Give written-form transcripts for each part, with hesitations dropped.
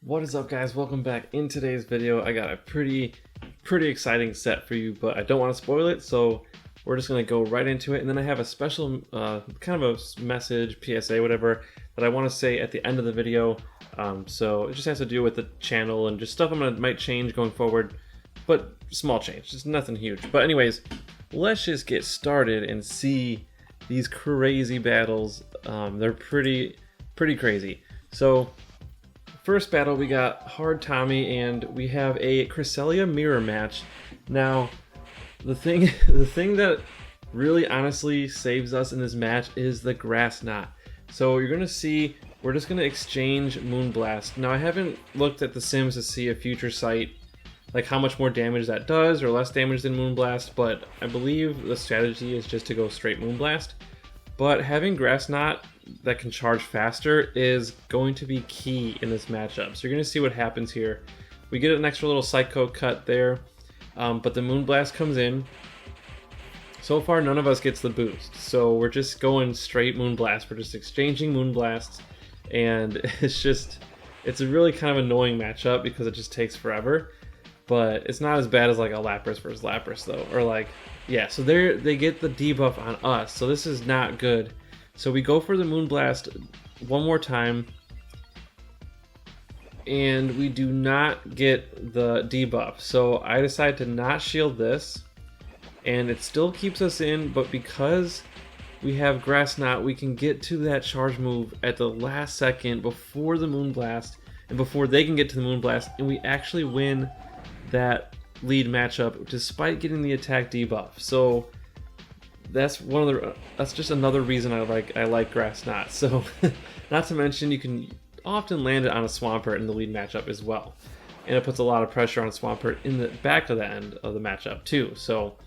What is up, guys? Welcome back. In today's video I got a pretty exciting set for you, but I don't want to spoil it, so we're just going to go right into it. And then I have a special kind of a message, PSA, whatever, that I want to say at the end of the video. So it just has to do with the channel and just stuff might change going forward, but small change, just nothing huge. But anyways, let's just get started and see these crazy battles. They're pretty crazy. So first battle, we got Hard Tommy, and we have a Cresselia mirror match. Now, the thing that really honestly saves us in this match is the grass knot. So you're gonna see, we're just gonna exchange Moonblast. Now, I haven't looked at the sims to see a future sight, like how much more damage that does, or less damage than Moonblast, but I believe the strategy is just to go straight Moonblast. But having grass knot that can charge faster is going to be key in this matchup. So you're going to see what happens here. We get an extra little psycho cut there, but the Moonblast comes in. So far, none of us gets the boost, so we're just going straight Moonblast. We're just exchanging Moonblasts, and it's a really kind of annoying matchup because it just takes forever. But it's not as bad as like a Lapras versus Lapras though, or like, yeah, so they get the debuff on us, so this is not good. So we go for the Moonblast one more time, and we do not get the debuff. So I decide to not shield this, and it still keeps us in, but because we have Grass Knot, we can get to that charge move at the last second before the Moonblast, and before they can get to the Moonblast, and we actually win that lead matchup despite getting the attack debuff. So that's just another reason I like Grass Knot. So not to mention, you can often land it on a Swampert in the lead matchup as well, and it puts a lot of pressure on Swampert in the back of the end of the matchup too. So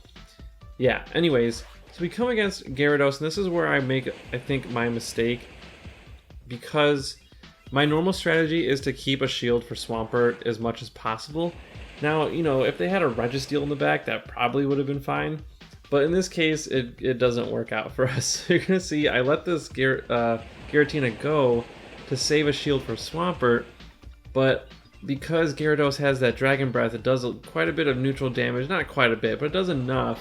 yeah, anyways, so we come against Gyarados, and this is where I make, I think, my mistake, because my normal strategy is to keep a shield for Swampert as much as possible. Now, you know, if they had a Registeel in the back, that probably would have been fine. But in this case, it doesn't work out for us. So you're going to see I let this Giratina go to save a shield for Swampert, but because Gyarados has that Dragon Breath, it does quite a bit of neutral damage. Not quite a bit, but it does enough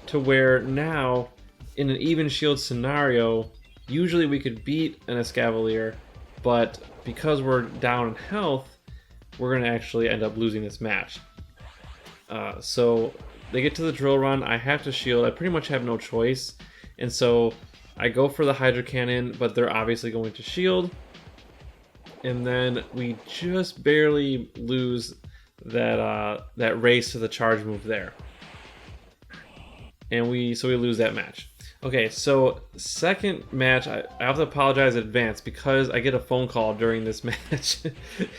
to where now, in an even shield scenario, usually we could beat an Escavalier, but because we're down in health, we're going to actually end up losing this match. So they get to the drill run, I have to shield, I pretty much have no choice, and so I go for the Hydro Cannon, but they're obviously going to shield, and then we just barely lose that race to the charge move there, and we lose that match. Okay, so second match, I have to apologize in advance because I get a phone call during this match,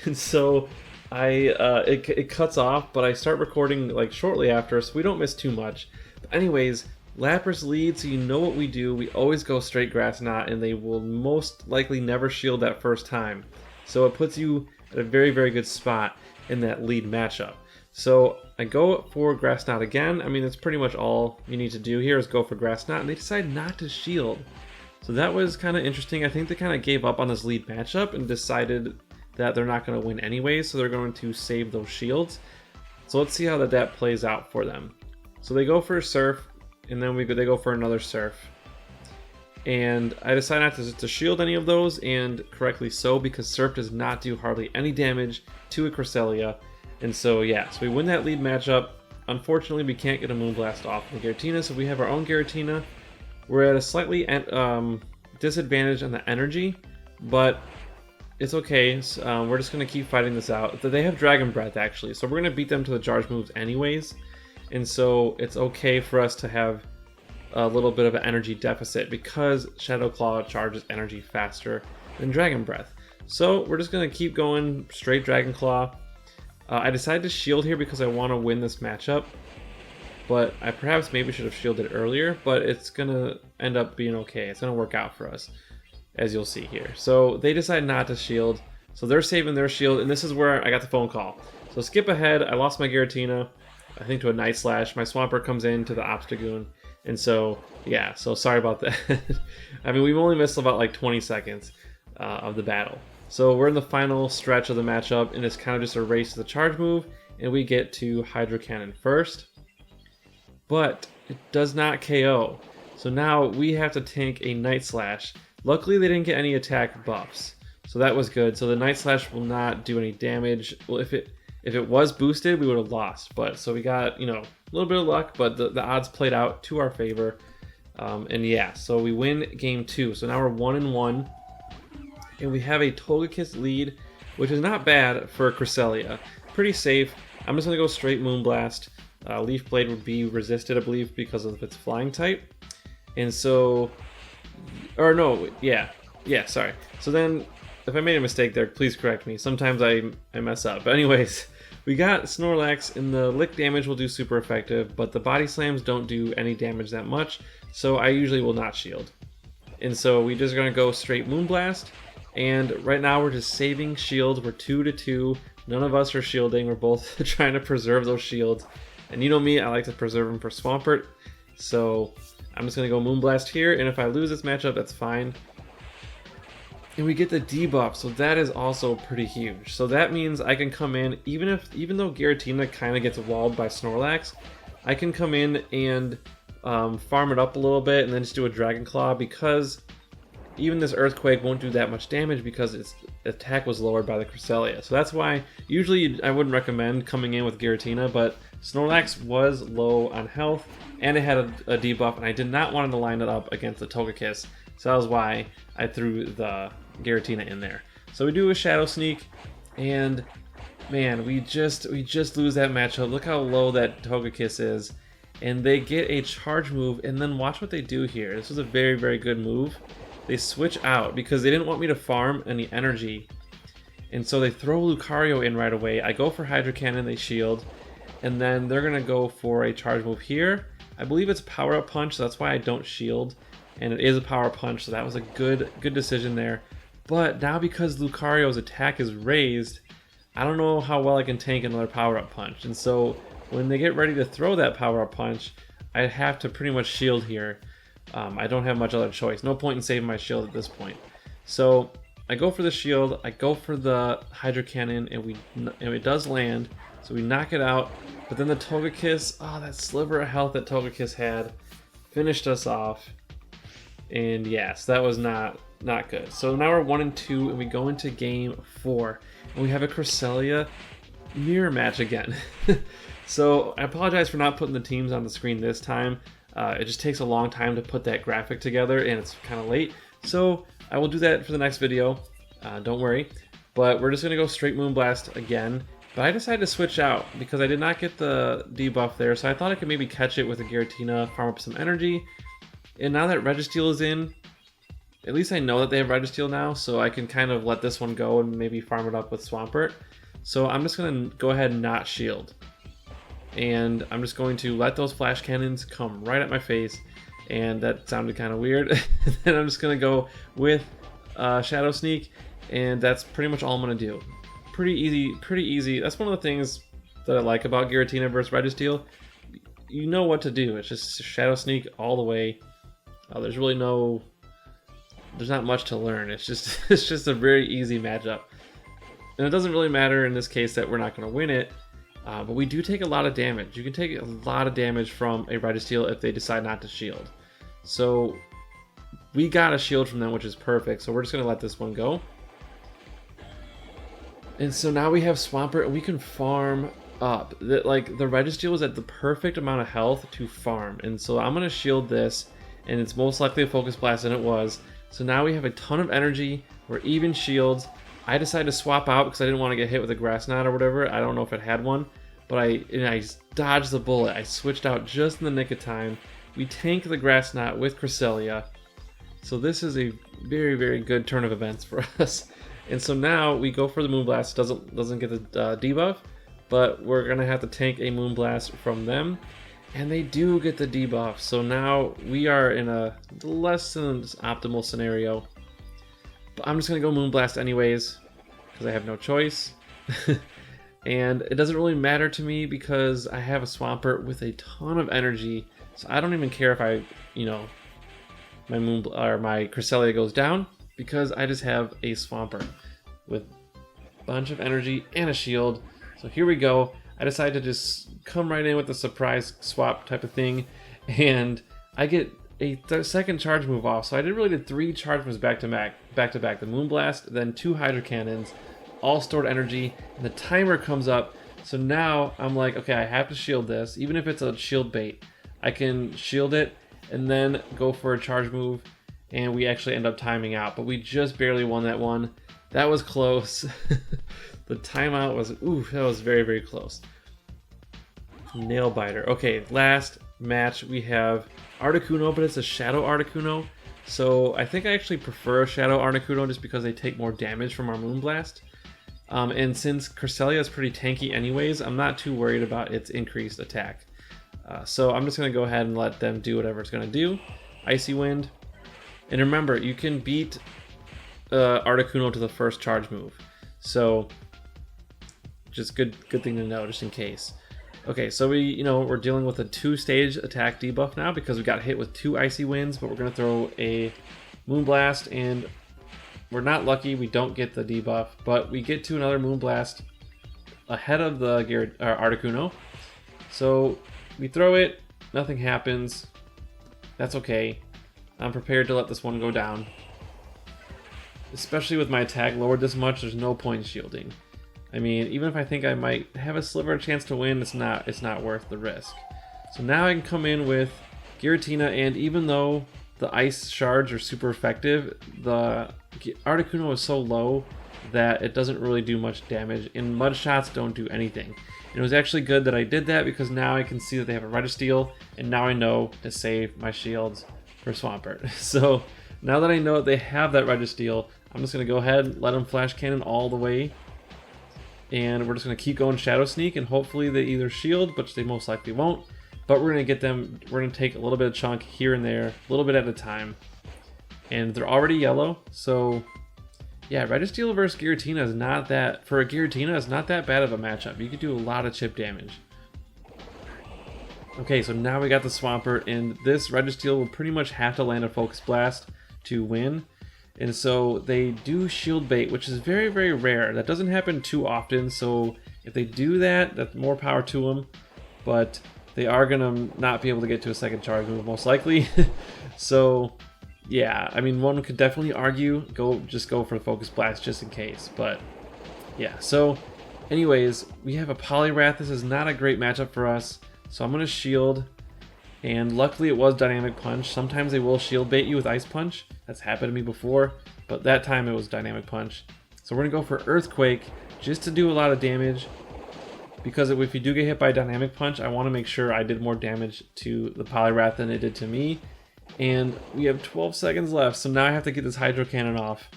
and so it cuts off, but I start recording like shortly after, so we don't miss too much. But anyways, Lapras leads, so you know what we do. We always go straight Grass Knot, and they will most likely never shield that first time. So it puts you at a very good spot in that lead matchup. So I go for Grass Knot again. I mean, that's pretty much all you need to do here is go for Grass Knot, and they decide not to shield. So that was kind of interesting. I think they kind of gave up on this lead matchup and decided that they're not going to win anyways, so they're going to save those shields. So let's see how that plays out for them. So they go for a Surf, and then they go for another Surf. And I decide not to shield any of those, and correctly so, because Surf does not do hardly any damage to a Cresselia. And so yeah, so we win that lead matchup. Unfortunately, we can't get a Moonblast off the Giratina, so we have our own Giratina. We're at a slightly disadvantage on the energy, but it's okay. So, we're just going to keep fighting this out. They have Dragon Breath, actually, so we're going to beat them to the charge moves anyways. And so it's okay for us to have a little bit of an energy deficit because Shadow Claw charges energy faster than Dragon Breath. So we're just going to keep going straight Dragon Claw. I decided to shield here because I want to win this matchup, but I perhaps maybe should have shielded earlier, but it's going to end up being okay. It's going to work out for us, as you'll see here. So they decide not to shield, so they're saving their shield, and this is where I got the phone call. So skip ahead, I lost my Giratina, I think to a Night Slash. My Swampert comes into the Obstagoon, and so yeah, so sorry about that. I mean, we've only missed about like 20 seconds of the battle. So we're in the final stretch of the matchup, and it's kind of just a race to the charge move, and we get to Hydro Cannon first. But it does not KO. So now we have to tank a Night Slash. Luckily they didn't get any attack buffs, so that was good. So the Night Slash will not do any damage. Well, if it was boosted, we would have lost. But so we got, you know, a little bit of luck, but the odds played out to our favor. And yeah, so we win game 2. So now we're 1-1. And we have a Togekiss lead, which is not bad for Cresselia. Pretty safe. I'm just going to go straight Moonblast. Leaf Blade would be resisted, I believe, because of its flying type. And so... Or no, yeah, sorry. So then, if I made a mistake there, please correct me. Sometimes I mess up. But anyways, we got Snorlax, and the lick damage will do super effective, but the body slams don't do any damage that much, so I usually will not shield. And so we just gonna go straight Moonblast. And right now we're just saving shields. We're 2-2. None of us are shielding. We're both trying to preserve those shields. And you know me, I like to preserve them for Swampert. So I'm just going to go Moonblast here. And if I lose this matchup, that's fine. And we get the debuff. So that is also pretty huge. So that means I can come in, even though Giratina kind of gets walled by Snorlax, I can come in and farm it up a little bit and then just do a Dragon Claw, because even this Earthquake won't do that much damage because its attack was lowered by the Cresselia. So that's why usually I wouldn't recommend coming in with Giratina, but Snorlax was low on health and it had a debuff, and I did not want to line it up against the Togekiss. So that was why I threw the Giratina in there. So we do a Shadow Sneak, and man, we just lose that matchup. Look how low that Togekiss is. And they get a charge move, and then watch what they do here. This was a very, very good move. They switch out because they didn't want me to farm any energy. And so they throw Lucario in right away. I go for Hydro Cannon, they shield. And then they're going to go for a charge move here. I believe it's Power Up Punch, so that's why I don't shield. And it is a Power Punch, so that was a good decision there. But now because Lucario's attack is raised, I don't know how well I can tank another Power Up Punch. And so when they get ready to throw that Power Up Punch, I have to pretty much shield here. I don't have much other choice. No point in saving my shield at this point. So I go for the shield, I go for the Hydro Cannon, and it does land. So we knock it out. But then the Togekiss, that sliver of health that Togekiss had, finished us off. And yes, that was not good. So now we're 1-2, and we go into game 4. And we have a Cresselia mirror match again. So I apologize for not putting the teams on the screen this time. It just takes a long time to put that graphic together, and it's kind of late. So I will do that for the next video. Don't worry. But we're just going to go straight Moonblast again. But I decided to switch out because I did not get the debuff there. So I thought I could maybe catch it with a Giratina, farm up some energy. And now that Registeel is in, at least I know that they have Registeel now. So I can kind of let this one go and maybe farm it up with Swampert. So I'm just going to go ahead and not shield. And I'm just going to let those flash cannons come right at my face, and that sounded kind of weird. Then I'm just going to go with Shadow Sneak, and that's pretty much all I'm going to do. Pretty easy. That's one of the things that I like about Giratina versus Registeel. You know what to do. It's just Shadow Sneak all the way. There's not much to learn. It's just a very easy matchup. And it doesn't really matter in this case that we're not going to win it. But we do take a lot of damage. You can take a lot of damage from a Registeel if they decide not to shield. So we got a shield from them, which is perfect. So we're just going to let this one go. And so now we have Swampert, and we can farm up. The Registeel was at the perfect amount of health to farm. And so I'm going to shield this, and it's most likely a Focus Blast, and it was. So now we have a ton of energy. We're even shields. I decided to swap out because I didn't want to get hit with a Grass Knot or whatever. I don't know if it had one, but I dodged the bullet. I switched out just in the nick of time. We tank the Grass Knot with Cresselia. So this is a very, very good turn of events for us. And so now we go for the Moonblast. Doesn't get the debuff, but we're gonna have to tank a Moonblast from them, and they do get the debuff. So now we are in a less than optimal scenario. But I'm just gonna go Moonblast anyways because I have no choice. And it doesn't really matter to me because I have a Swampert with a ton of energy. So I don't even care if my Cresselia goes down, because I just have a Swampert with a bunch of energy and a shield. So here we go. I decided to just come right in with the surprise swap type of thing, and I get a second charge move off. So I really did 3 charge moves back to back. The Moonblast, then 2 Hydro Cannons, all stored energy, and the timer comes up. So now I'm like, okay, I have to shield this. Even if it's a shield bait, I can shield it and then go for a charge move, and we actually end up timing out. But we just barely won that one. That was close. The timeout was, ooh, that was very, very close. Nail biter. Okay, last match we have Articuno, but it's a Shadow Articuno. So I think I actually prefer a Shadow Articuno just because they take more damage from our Moonblast. And since Cresselia is pretty tanky anyways, I'm not too worried about its increased attack. So I'm just going to go ahead and let them do whatever it's going to do. Icy Wind. And remember, you can beat Articuno to the first charge move. So just good thing to know just in case. Okay, so we're dealing with a 2-stage attack debuff now because we got hit with 2 Icy Winds, but we're going to throw a Moonblast, and we're not lucky, we don't get the debuff, but we get to another Moonblast ahead of the Articuno. So we throw it, nothing happens. That's okay. I'm prepared to let this one go down. Especially with my attack lowered this much, there's no point in shielding. I mean, even if I think I might have a sliver of chance to win, it's not worth the risk. So now I can come in with Giratina, and even though the ice shards are super effective, the Articuno is so low that it doesn't really do much damage, and mud shots don't do anything. And it was actually good that I did that because now I can see that they have a Registeel, and now I know to save my shields for Swampert. So now that I know that they have that Registeel, I'm just going to go ahead and let them Flash Cannon all the way. And we're just going to keep going Shadow Sneak, and hopefully they either shield, which they most likely won't. But we're going to take a little bit of chunk here and there, a little bit at a time. And they're already yellow, so yeah, Registeel versus Giratina is not that, for a Giratina, it's not that bad of a matchup. You could do a lot of chip damage. Okay, so now we got the Swampert, and this Registeel will pretty much have to land a Focus Blast to win. And so they do shield bait, which is very, very rare. That doesn't happen too often, so if they do that, that's more power to them. But they are going to not be able to get to a second charge move, most likely. So, yeah, I mean, one could definitely argue, just go for the Focus Blast just in case. But, yeah, so anyways, we have a Poliwrath. This is not a great matchup for us. So I'm going to shield. And luckily it was Dynamic Punch. Sometimes they will shield bait you with Ice Punch. That's happened to me before, but that time it was Dynamic Punch. So we're going to go for Earthquake just to do a lot of damage. Because if you do get hit by Dynamic Punch, I want to make sure I did more damage to the Poliwrath than it did to me. And we have 12 seconds left, so now I have to get this Hydro Cannon off.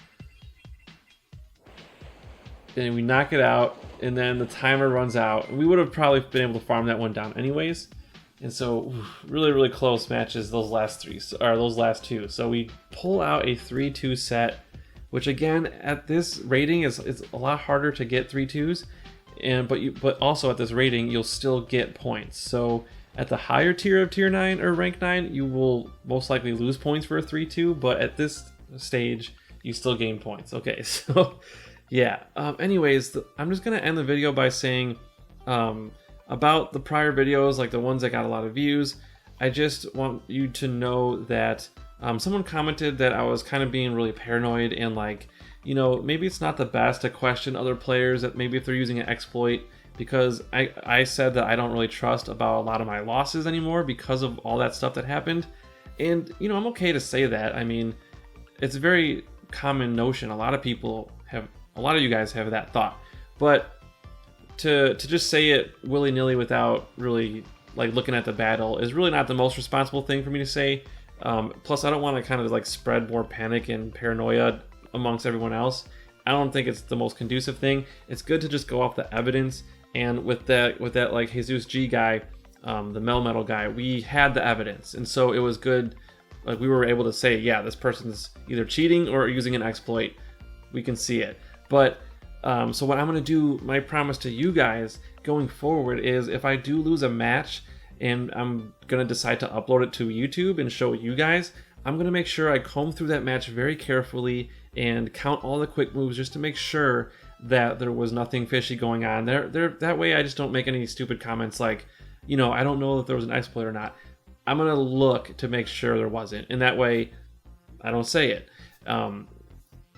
And we knock it out, and then the timer runs out. We would have probably been able to farm that one down anyways. And so, really, really close matches those last two. So we pull out a 3-2 set, which again, at this rating, is a lot harder to get 3-2s. But also at this rating, you'll still get points. So at the higher tier of tier 9 or rank 9, you will most likely lose points for a 3-2. But at this stage, you still gain points. Okay, so yeah. Anyways, I'm just gonna end the video by saying, about the prior videos, like the ones that got a lot of views, I just want you to know that someone commented that I was kind of being really paranoid and like, maybe it's not the best to question other players, that maybe if they're using an exploit, because I said that I don't really trust about a lot of my losses anymore because of all that stuff that happened. And, I'm okay to say that. I mean, it's a very common notion. A lot of you guys have that thought. But to just say it willy-nilly without really like looking at the battle is really not the most responsible thing for me to say. Plus, I don't want to kind of like spread more panic and paranoia amongst everyone else. I don't think it's the most conducive thing. It's good to just go off the evidence. And with that like Jesus G guy, the Melmetal guy, we had the evidence, and so it was good. Like we were able to say, yeah, this person's either cheating or using an exploit. We can see it, but. So what I'm going to do, my promise to you guys going forward is if I do lose a match and I'm going to decide to upload it to YouTube and show you guys, I'm going to make sure I comb through that match very carefully and count all the quick moves just to make sure that there was nothing fishy going on. That way I just don't make any stupid comments like, you know, I don't know if there was an exploit or not. I'm gonna look to make sure there wasn't, and that way I don't say it. And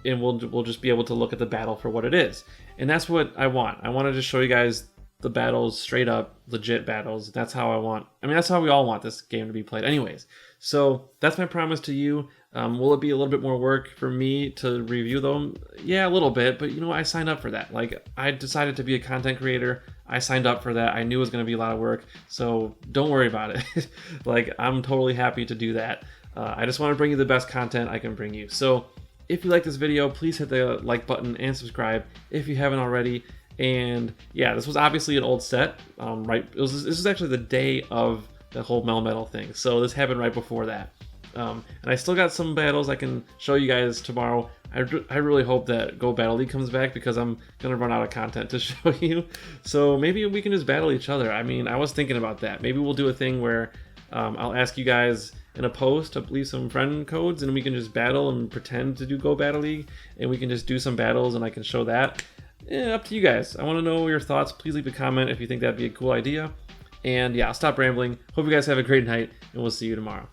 we'll just be able to look at the battle for what it is. And that's what I want. I want to just show you guys the battles, straight up legit battles. That's how I want. I mean, that's how we all want this game to be played anyways. So that's my promise to you. Will it be a little bit more work for me to review them? Yeah, a little bit, but you know, I signed up for that. Like, I decided to be a content creator. I signed up for that. I knew it was going to be a lot of work, so don't worry about it. Like, I'm totally happy to do that. I just want to bring you the best content I can bring you. So if you like this video, please hit the like button and subscribe if you haven't already. And yeah, this was obviously an old set, right? This was actually the day of the whole Melmetal thing, so this happened right before that. And I still got some battles I can show you guys tomorrow. I really hope that Go Battle League comes back, because I'm gonna run out of content to show you. So maybe we can just battle each other. I mean, I was thinking about that. Maybe we'll do a thing where I'll ask you guys in a post to leave some friend codes, and we can just battle and pretend to do Go Battle League, and we can just do some battles and I can show that. Up to you guys. I want to know your thoughts. Please leave a comment if you think that'd be a cool idea. And yeah, I'll stop rambling. Hope you guys have a great night, and we'll see you tomorrow.